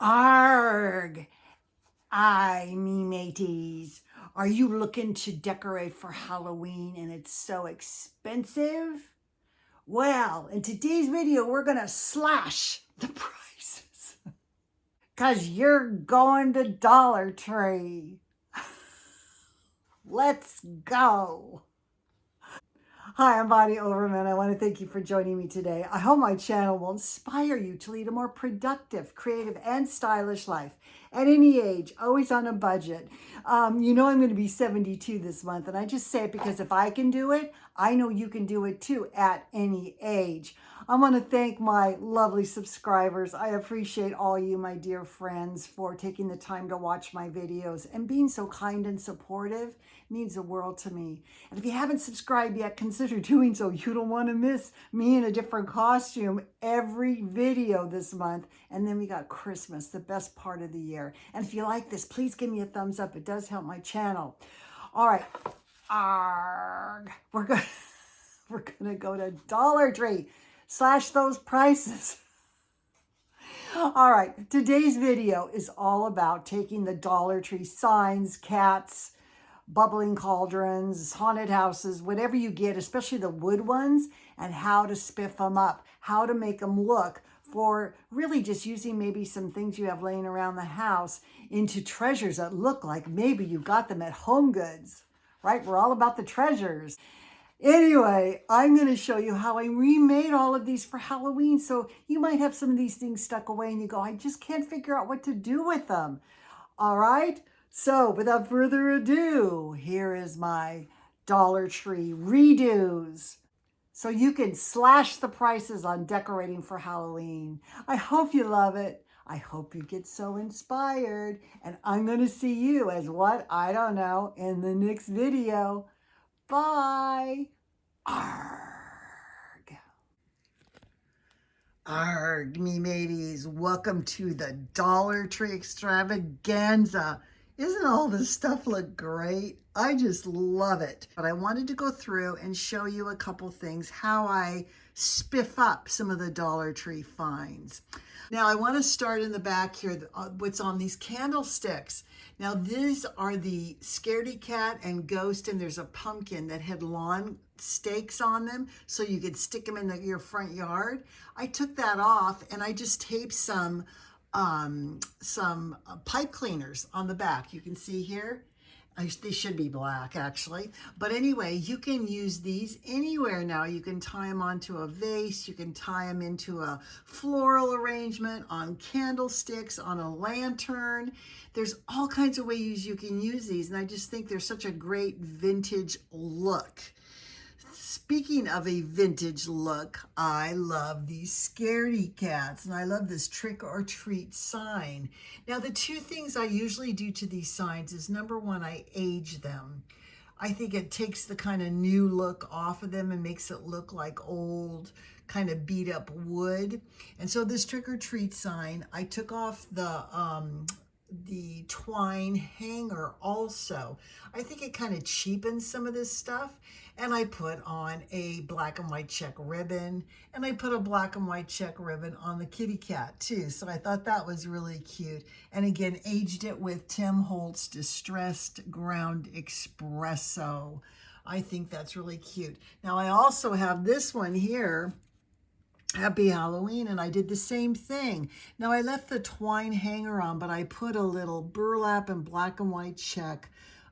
Arg! Me mateys. Are you looking to decorate for Halloween and it's so expensive? Well, in today's video, we're gonna slash the prices. Cause you're going to Dollar Tree. Let's go. Hi, I'm Bonnie Overman. I want to thank you for joining me today. I hope my channel will inspire you to lead a more productive, creative, and stylish life at any age, always on a budget. You know I'm going to be 72 this month, and I just say it because if I can do it, I know you can do it too at any age. I want to thank my lovely subscribers. I appreciate all you, my dear friends, for taking the time to watch my videos and being so kind and supportive. It means the world to me. And if you haven't subscribed yet, consider doing so. You don't want to miss me in a different costume every video this month. And then we got Christmas, the best part of the year. And if you like this, please give me a thumbs up. It does help my channel. All right. Arg. We're gonna go to Dollar Tree. Slash those prices. All right, today's video is all about taking the Dollar Tree signs, cats, bubbling cauldrons, haunted houses, whatever you get, especially the wood ones, and how to spiff them up, how to make them look for really just using maybe some things you have laying around the house into treasures that look like maybe you got them at Home Goods, right? We're all about the treasures. Anyway, I'm going to show you how I remade all of these for Halloween. So you might have some of these things stuck away and you go, I just can't figure out what to do with them. All right. So without further ado, here is my Dollar Tree redos. So you can slash the prices on decorating for Halloween. I hope you love it. I hope you get so inspired. And I'm going to see you as what? I don't know, in the next video. Bye. Arg. Arg, me mateys. Welcome to the Dollar Tree extravaganza. Isn't all this stuff look great? I just love it. But I wanted to go through and show you a couple things, how I spiff up some of the Dollar Tree finds. Now I want to start in the back here, what's on these candlesticks. Now these are the Scaredy Cat and Ghost, and there's a pumpkin that had lawn stakes on them so you could stick them in your front yard. I took that off and I just taped some pipe cleaners on the back. You can see here. They should be black actually. But anyway, you can use these anywhere now. You can tie them onto a vase. You can tie them into a floral arrangement, on candlesticks, on a lantern. There's all kinds of ways you can use these. And I just think they're such a great vintage look. Speaking of a vintage look, I love these Scaredy Cats, and I love this trick or treat sign. Now, the two things I usually do to these signs is, number one, I age them. I think it takes the kind of new look off of them and makes it look like old, kind of beat up wood. And so this trick or treat sign, I took off the twine hanger also. I think it kind of cheapens some of this stuff. And I put on a black and white check ribbon, and I put a black and white check ribbon on the kitty cat too. So I thought that was really cute. And again, aged it with Tim Holtz Distressed Ground Espresso. I think that's really cute. Now I also have this one here, Happy Halloween, and I did the same thing. Now I left the twine hanger on, but I put a little burlap and black and white check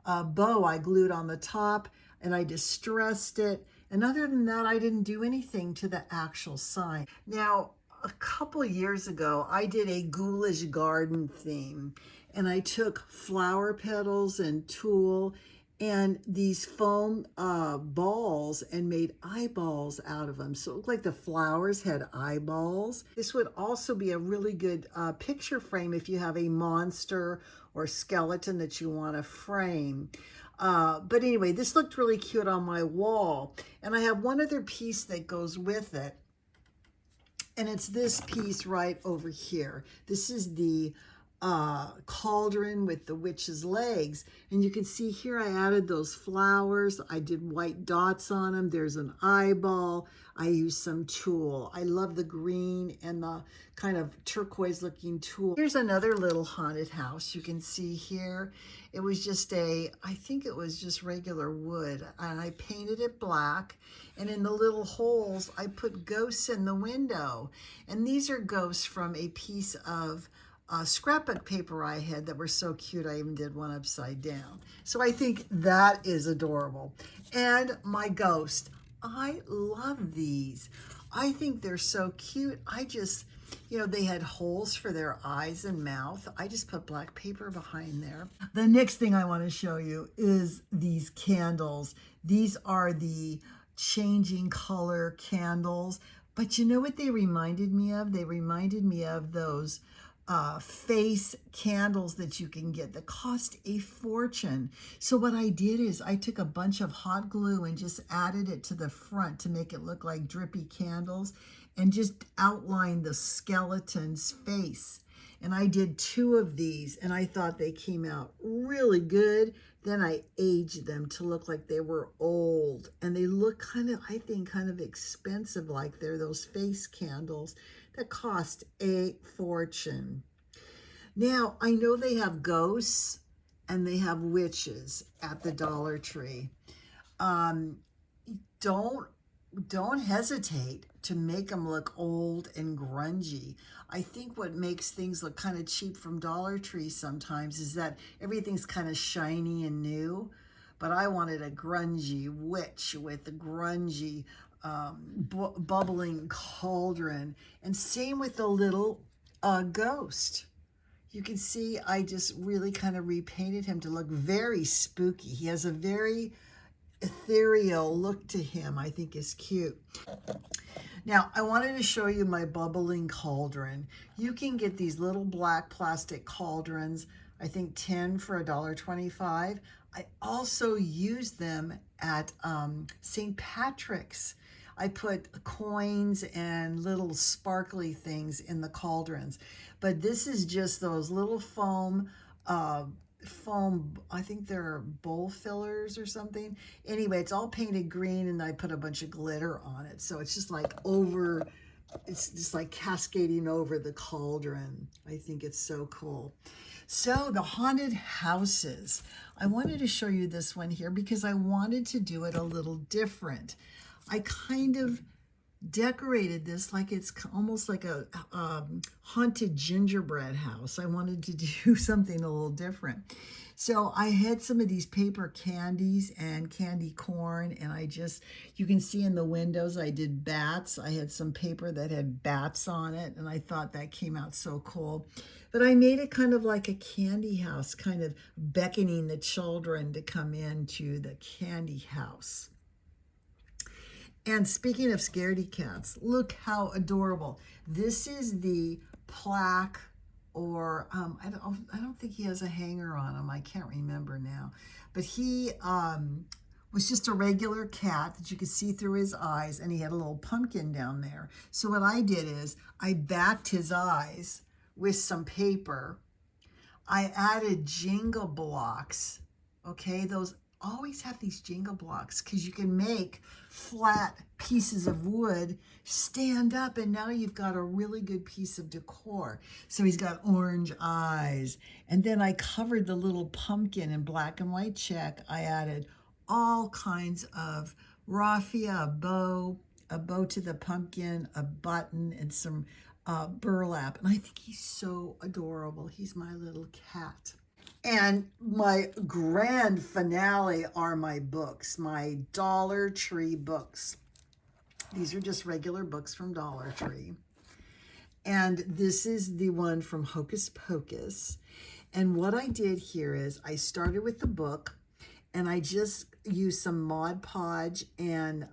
bow I glued on the top, and I distressed it. And other than that, I didn't do anything to the actual sign. Now, a couple years ago, I did a ghoulish garden theme, and I took flower petals and tulle and these foam balls and made eyeballs out of them. So it looked like the flowers had eyeballs. This would also be a really good picture frame if you have a monster or skeleton that you want to frame. But anyway, this looked really cute on my wall. And I have one other piece that goes with it. And it's this piece right over here. This is the cauldron with the witch's legs. And you can see here I added those flowers. I did white dots on them. There's an eyeball. I used some tulle. I love the green and the kind of turquoise looking tulle. Here's another little haunted house. You can see here it was just I think it was just regular wood, and I painted it black, and in the little holes I put ghosts in the window. And these are ghosts from a piece of scrapbook paper I had that were so cute. I even did one upside down. So I think that is adorable. And my ghost, I love these. I think they're so cute. I just, you know, they had holes for their eyes and mouth. I just put black paper behind there. The next thing I want to show you is these candles. These are the changing color candles. But you know what they reminded me of? They reminded me of those face candles that you can get that cost a fortune. So what I did is I took a bunch of hot glue and just added it to the front to make it look like drippy candles, and just outlined the skeleton's face. And I did 2 of these, and I thought they came out really good. Then I aged them to look like they were old, and they look kind of, I think, kind of expensive, like they're those face candles that cost a fortune. Now, I know they have ghosts and they have witches at the Dollar Tree. Don't hesitate to make them look old and grungy. I think what makes things look kind of cheap from Dollar Tree sometimes is that everything's kind of shiny and new. But I wanted a grungy witch with a grungy bubbling cauldron. And same with the little ghost. You can see I just really kind of repainted him to look very spooky. He has a very ethereal look to him. I think is cute. Now, I wanted to show you my bubbling cauldron. You can get these little black plastic cauldrons, I think 10 for $1.25. I also use them at St. Patrick's. I put coins and little sparkly things in the cauldrons. But this is just those little foam, I think they're bowl fillers or something. Anyway, it's all painted green, and I put a bunch of glitter on it. So it's just like it's just like cascading over the cauldron. I think it's so cool. So the haunted houses. I wanted to show you this one here because I wanted to do it a little different. I kind of decorated this like it's almost like a haunted gingerbread house. I wanted to do something a little different. So I had some of these paper candies and candy corn, and you can see in the windows I did bats. I had some paper that had bats on it, and I thought that came out so cool. But I made it kind of like a candy house, kind of beckoning the children to come into the candy house. And speaking of scaredy cats, look how adorable. This is the plaque, or I don't think he has a hanger on him. I can't remember now. But he was just a regular cat that you could see through his eyes, and he had a little pumpkin down there. So what I did is I backed his eyes with some paper. I added jingle blocks, okay? Those always have these jingle blocks because you can make flat pieces of wood stand up, and now you've got a really good piece of decor. So he's got orange eyes, and then I covered the little pumpkin in black and white check. I added all kinds of raffia, a bow to the pumpkin, a button, and some burlap, and I think he's so adorable. He's my little cat. And my grand finale are my books, my Dollar Tree books. These are just regular books from Dollar Tree. And this is the one from Hocus Pocus. And what I did here is I started with the book, and I just used some Mod Podge and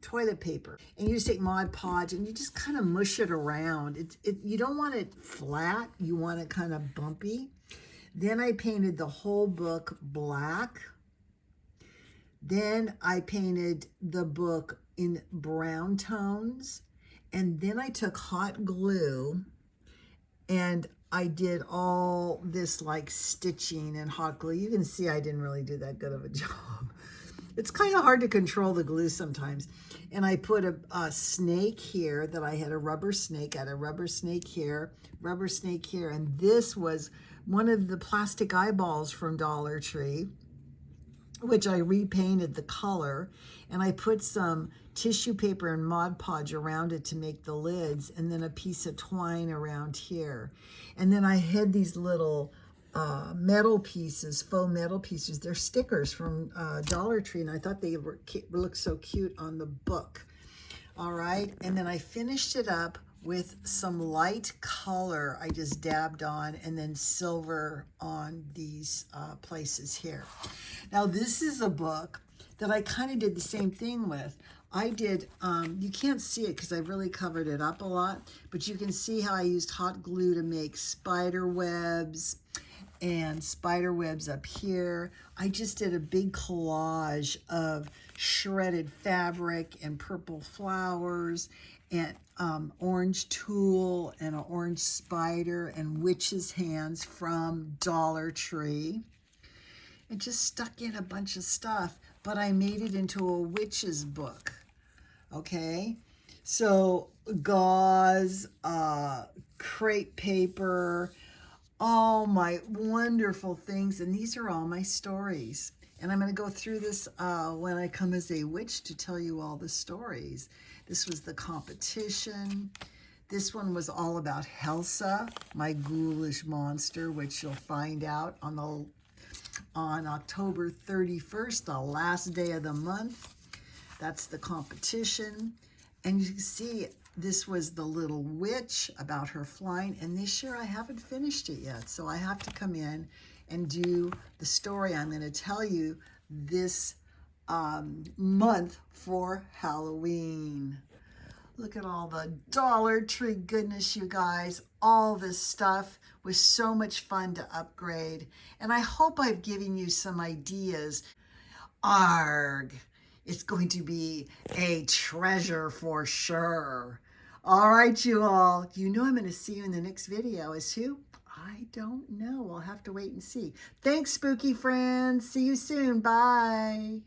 toilet paper. And you just take Mod Podge and you just kind of mush it around. You don't want it flat, you want it kind of bumpy. Then I painted the whole book black. Then I painted the book in brown tones. And then I took hot glue and I did all this like stitching and hot glue. You can see I didn't really do that good of a job. It's kind of hard to control the glue sometimes. And I put a snake here that I had a rubber snake. I had a rubber snake here, and this was one of the plastic eyeballs from Dollar Tree, which I repainted the color, and I put some tissue paper and Mod Podge around it to make the lids, and then a piece of twine around here. And then I had these little metal pieces, faux metal pieces. They're stickers from Dollar Tree, and I thought they looked so cute on the book. All right, and then I finished it up with some light color I just dabbed on, and then silver on these places here. Now this is a book that I kind of did the same thing with. I did, you can't see it because I really covered it up a lot, but you can see how I used hot glue to make spider webs and spider webs up here. I just did a big collage of shredded fabric and purple flowers and orange tulle and an orange spider and witch's hands from Dollar Tree. It just stuck in a bunch of stuff, but I made it into a witch's book. Okay, so gauze, crepe paper, all my wonderful things, and these are all my stories. And I'm going to go through this when I come as a witch to tell you all the stories. This was the competition. This one was all about Helsa, my ghoulish monster, which you'll find out on October 31st, the last day of the month. That's the competition. And you can see this was the little witch about her flying. And this year I haven't finished it yet. So I have to come in and do the story I'm going to tell you this month for Halloween. Look at all the Dollar Tree goodness, you guys. All this stuff was so much fun to upgrade. And I hope I've given you some ideas. Arg! It's going to be a treasure for sure. All right, you all. You know I'm going to see you in the next video. As who? I don't know. I'll have to wait and see. Thanks, spooky friends. See you soon. Bye.